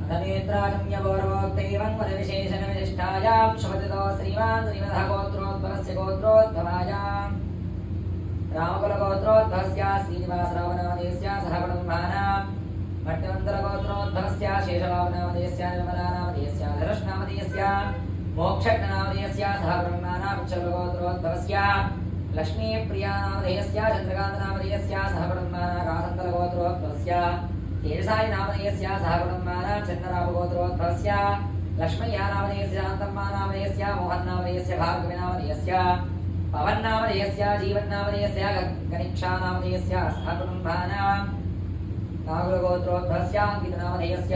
अथनेत्राजम्यपूर्वोक्तैवं वरविशेषणविशिष्टायां शुभदितो श्रीमान् श्रीमदः गोत्रोद्भवस्य रामकुलगोत्रोद्भवस्य श्रीनिवासरावनामधेयस्य सह कुटुम्बानां भट्टवन्तरगोत्रोद्भवस्य शेषरावनामधेयस्य निर्मलानामधेयस्य धनुष्नामधेयस्य मोक्षज्ञनामधेयस्य सह कुटुम्बानां चलगोत्रोद्भवस्य लक्ष्मीप्रियानामधेयस्य चन्द्रकान्तनामधेयस्य सह कुटुम्बानां कासन्तरगोत्रोद्भवस्य केशसायनामधेयस्य सह कुटुम्बानां चन्द्ररामगोत्रोद्भवस्य लक्ष्मయ్యनामधेयस्य शान्तम्मानामधेयस्य मोहन्नामधेयस्य भार्गवीनामधेयस्य पवन्नामधेयस्य जीवन्नामधेयस्य गणेक्षानामधेयस्य सह कुटुम्बानां नागुलगोत्रोद्भवस्य अंकितनामधेयस्य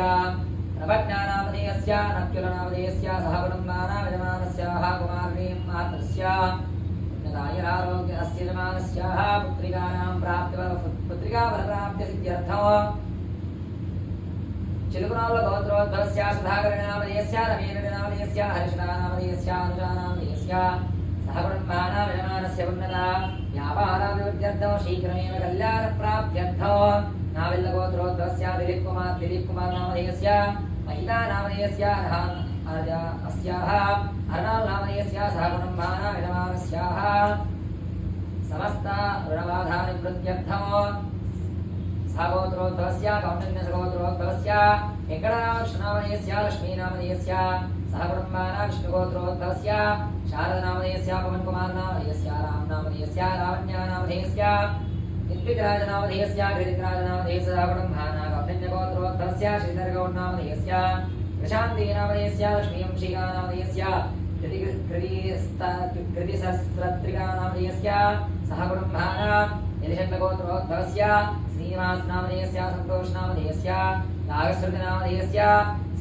नवज्ञानामधेयस्य नक्युलनामधेयस्य सह कुटुम्बानां यजमानस्याः कुमारीं मातृस्य उन्नतायुरारोग्य अस्य यजमानस्याः पुत्रिकानां पुत्रिकावरप्राप्त्यसिद्ध्यर्थम् चिलुकुनामगोत्रोद्भवस्य सुधाकरनामधेयस्य रमेणनामधेयस्य हर्षणानामधेयस्य अनुजानामधेयस्य सह कुटुम्बानां यजमानस्य उन्नता व्यापाराभिवृद्ध्यर्थं शीघ्रमेव कल्याणप्राप्त्यर्थं नाविल्लगोत्रोद्भवस्य दिलीपकुमारनामधेयस्य महिलानामधेयस्य अस्याः अर्णालनामधेयस्य सह कुटुम्बानां यजमानस्याः समस्त ऋणबाधानिवृत्त्यर्थं गोत्रोद्भवस्य कौण्डिन्यसगोत्रोद्भवस्य वेङ्कटरामकृष्णनामधेयस्य लक्ष्मीनामधेयस्य सह कुटुम्बानां विष्णुगोत्रोद्भवस्य शारदनामधेयस्य पवनकुमारनामधेयस्य रामनामधेयस्य लावण्यानामधेयस्य इत्विकराजनामधेयस्य गिरिराजनामधेयस्य सह कुटुम्बानां कौण्डिन्यगोत्रोद्भवस्य श्रीधरगौडनामधेयस्य प्रशान्तीनामधेयस्य लक्ष्मीवंशिकानामधेयस्य कृतिसहस्रत्रिकानामधेयस्य सह कुटुम्बानां यलिषण्डगोत्रोद्भवस्य श्रीनिवासनामधेयस्य सन्तोषनामधेयस्य नागश्रुतिनामधेयस्य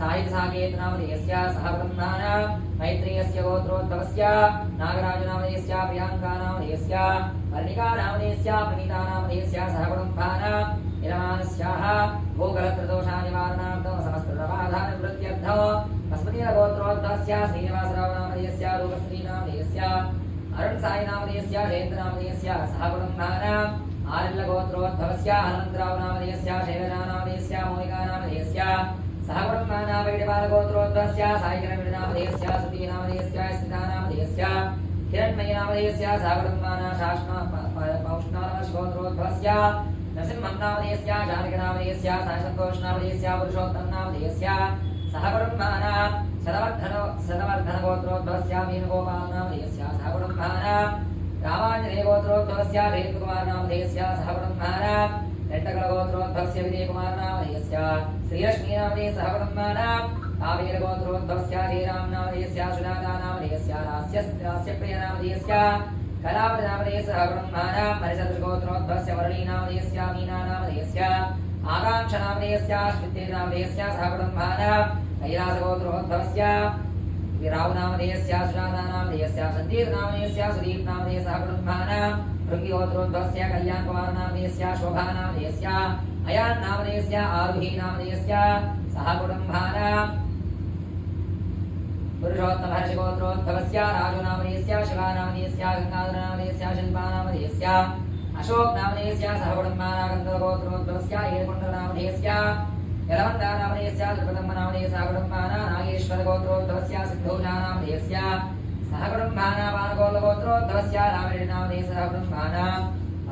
साहित्यसाकेतनामधेयस्य सह कुटुम्बानां मैत्रेयस्य गोत्रोद्भवस्य नागराजनामधेयस्य प्रियाङ्कानामधेयस्य वर्णिकानामधेयस्य प्रणीतानामधेयस्य सह कुटुम्बानां यजमानस्याः भूगलत्रदोषानिवारणार्थं समस्तबाधानिवृत्त्यर्थं अस्मदीयगोत्रोद्भवस्य श्रीनिवासरावनामधेयस्य रूपश्रीनामधेयस्य अरुणसायनामधेयस्य जयन्तनामधेयस्य सह कुटुम्बानां आर्यगोत्रोद्भवस्य हनुमन्तरावनामधेयस्य शैलजानामधेयस्य मोहिकानामधेयस्य सह कुटुम्बानां वैडिपालगोत्रोद्भवस्य सायिकरविडनामधेयस्य सुतीनामधेयस्य स्थितानामधेयस्य हिरण्मयनामधेयस्य सह कुटुम्बानां पौष्णालवशगोत्रोद्भवस्य नरसिंहनामधेयस्य जानकीनामधेयस्य सायसन्तोषनामधेयस्य पुरुषोत्तमनामधेयस्य सह कुटुम्बानां शतवर्धनगोत्रोद्भवस्य मीनगोपालनामधेयस्य सह कुटुम्बानां रामाञ्जनेयगोत्रोद्भवस्य जयन्तकुमारनामधेयस्य सह कुटुम्बानां रेड्डकलगोत्रोद्भवस्य विजयकुमारनामधेयस्य श्रीलक्ष्मीनामधेयस्य सह कुटुम्बानां कावेरगोत्रोद्भवस्य जयरामनामधेयस्य सुजातानामधेयस्य लास्यप्रियनामधेयस्य कलावतीनामधेयस्य सह कुटुम्बानां परिसदृशगोत्रोद्भवस्य वरुणीनामधेयस्य मीनानामधेयस्य आकाङ्क्षनामधेयस्य श्रुतेनामधेयस्य सह कुटुम्बानां कैलासगोत्रोद्भवस्य रावनामधेयस्य सुजातानामधेयस्य सन्तीर्नामधेयस्य सुदीपनामधेयस्य सह कुटुम्बानां भृङ्गिगोत्रोद्भवस्य कल्याणकुमारनामधेयस्य शोभानामधेयस्य अयान्नामधेयस्य आरुहीनामधेयस्य सह कुटुम्बानां पुरुषोत्तमहर्षगोत्रोद्भवस्य राजुनामधेयस्य शिवानामधेयस्य गङ्गाधरनामधेयस्य शिल्पानामधेयस्य अशोकनामधेयस्य सह कुटुम्बानां गन्धर्वगोत्रोद्भवस्य ईरकुण्डलनामधेयस्य यलवन्दानामधेयस्य त्रिपदम्बनामधेयस्य सह कुटुम्बानां नागेश्वरगोत्रोद्भवस्य सिद्धौजानामधेयस्य सह कुटुम्बानां पानगोलगोत्रोद्भवस्य रामरेड्डिनामधेयस्य सह कुटुम्बानां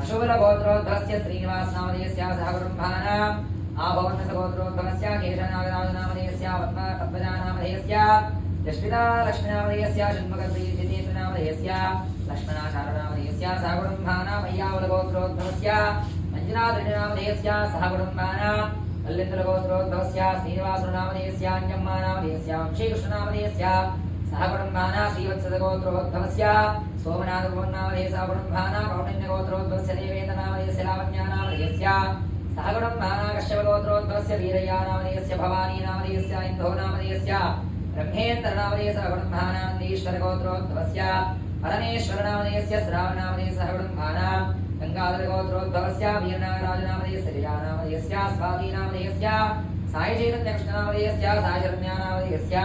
अशुभलगोत्रोद्भवस्य श्रीनिवासनामधेयस्य सह कुटुम्बानां आभवन्नसगोत्रोद्भवस्य केशनागराजनामधेयस्य पद्मजानामधेयस्य जष्टिता लक्ष्मीनामधेयस्य षण्मुखप्रीतिनामधेयस्य लक्ष्मणाचार्यनामधेयस्य सह कुटुम्बानां मय्यावलगोत्रोद्भवस्य मञ्जुनाथरेड्डिनामधेयस्य सह कुटुम्बानां मल्लिन्दलगोत्रोद्भवस्य श्रीनिवासनामधेयस्य अंजम्मानामधेयस्य वंशीकृष्णनामधेयस्य सह कुटुम्बानां श्रीवत्सगोत्रोद्भवस्य सोमनाथगोन्नामधेयस्य कुटुम्बानां कौण्डिन्यगोत्रोद्भवस्य देवेन्द्रनामधेयस्य लावण्यानामधेयस्य सह कुटुम्बानां कश्यपगोत्रोद्भवस्य वीरय्यानामधेयस्य भवानीनामधेयस्य इन्दोनामधेयस्य ब्रह्मेन्द्रनामधेयस्य सह कुटुम्बानां नन्दीश्वरगोत्रोद्भवस्य परमेश्वरनामधेयस्य श्रावणामधेयस्य सह कुटुम्बानां गंगाधरगोत्रोद्भवस्य वीरनागराजनामधेयस्य लीलानामधेयस्य स्वातीनामधेयस्य सायचैतन्यकृष्णनामधेयस्य सायशरण्यानामधेयस्य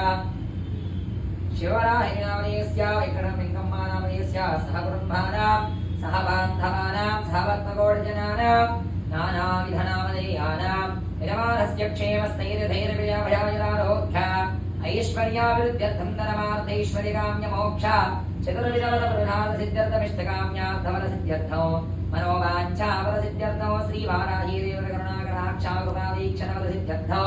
शिवराहिनामधेयस्य वेङ्कटम्मानामधेयस्य सह कुटुम्बानां सह बान्धवानां सह भक्तकोटिजनानां नानाविधनामधेयानां यजमानस्य क्षेमस्थैर्यधैर्यविजयभयायुरारोग्य ऐश्वर्याभिवृद्ध्यर्थं धनमार्थैश्वर्यकाम्यमोक्ष चतुर्विधवरप्रधानसिद्ध्यर्थमिष्टकाम्यार्थवरसिद्ध्यर्थो मनोवाञ्छावरसिद्ध्यर्थो श्रीवाराहीदेवकरुणाकराक्षाकृपावीक्षणवरसिद्ध्यर्थो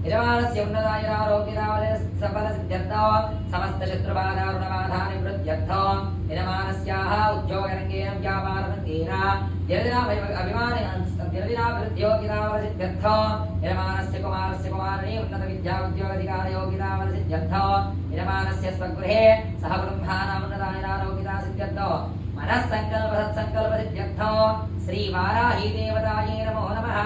यजमानस्य उन्नतायुरारोग्यरावलसफलसिद्ध्यर्थो समस्तशत्रुबाधारुणबाधानिवृद्ध्यर्थो यजमानस्याः उद्योगरङ्गेन व्यापाररङ्गेन दिनदिनाभिवृद्धियोगिरावलसिद्ध्यर्थो यजमानस्य कुमारस्य कुमारिणी उन्नतविद्या उद्योगाधिकारयोगिरावलसिद्ध्यर्थो यजमानस्य स्वगृहे सह ब्रह्माणामुन्नतायुरारोग्यरासिद्ध्यर्थो मनःसङ्कल्पसत्सङ्कल्पसिद्ध्यर्थो श्रीवाराहीदेवतायै नमो नमः।